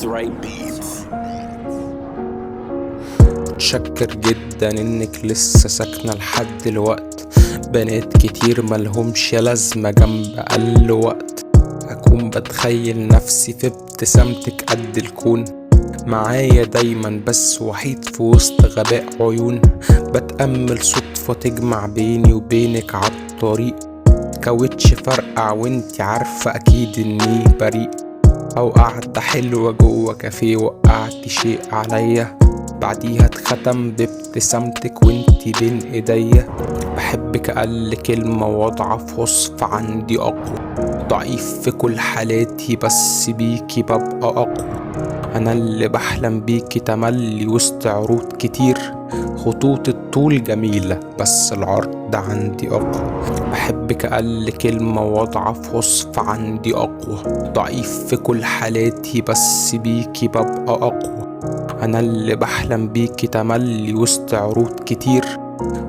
Dre Beats. متشكر جدا انك لسه ساكنة لحد الوقت. بنات كتير ملهمش لازمة جنب اقل وقت. اكون بتخيل نفسي في ابتسامتك قد الكون، معايا دايما بس وحيد في وسط غباء عيون. بتأمل صدفة تجمع بيني وبينك عالطريق، كاوتش فرقع وانتي عارفة اكيد اني بريء. او قعدة حلوة جوه كافيه وقعت شيء عليا، بعديها اتختم بابتسامتك وانتي بين ايديا. بحبك اقل كلمة واضعف وصف عندي اقوى، ضعيف في كل حالاتي بس بيكي ببقى اقوى. انا اللي بحلم بيكي تملي وسط عروض كتير، خطوط الطول جميلة بس العرض عندي اقوى. بحبك اقل كلمة واضعف وصف عندي اقوى، ضعيف في كل حالاتي بس بيكي ببقى اقوى. انا اللي بحلم بيكي تملي وسط عروض كتير،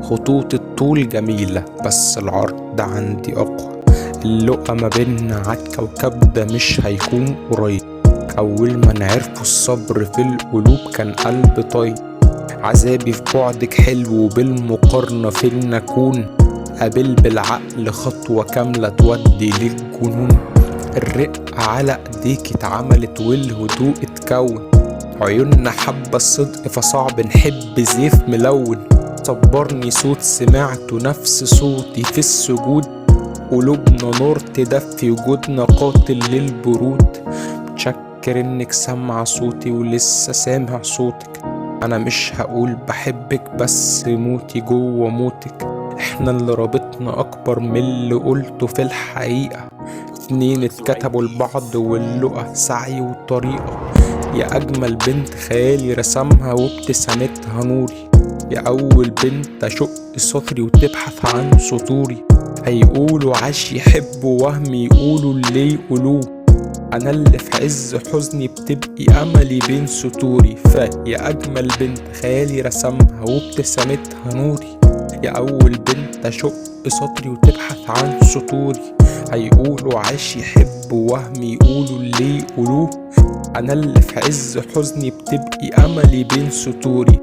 خطوط الطول جميلة بس العرض عندي اقوى. اللقا ما بينا عالكوكب ده مش هيكون قريب، اول ما نعرفوا الصبر في القلوب كان قلب طيب. عذابي في بعدك حلو وبالمقارنة في نكون قابل بالعقل خطوة كاملة تودي للجنون. الرقة على ايديك اتعملت والهدوء اتكون، عيوننا حبة الصدق فصعب نحب زيف ملون. صبرني صوت سمعته نفس صوتي في السجود، قلوبنا نار تدفي وجودنا قاتل للبرود. متشكر انك سامعة صوتي ولسه سامع صوتك. انا مش هقول بحبك بس موتي جوه موتك. احنا اللي رابطنا اكبر من اللي قلته في الحقيقة، اتنين اتكتبوا لبعض واللقا سعي وطريقة. يا اجمل بنت خيالي رسمها وابتسامتها نوري، يا اول بنت اشق سطري وتبحث عن سطوري. هيقولوا عاش يحبوا وهم يقولوا اللي يقولوه، انا اللي في عز حزني بتبقي املي بين سطوري. فيا اجمل بنت خيالي رسمها وابتسامتها نوري، يا اول بنت اشق سطري وتبحث عن سطوري. هيقولوا عاش يحبوا وهم يقولوا اللي يقولوه، انا اللي في عز حزني بتبقي املي بين سطوري.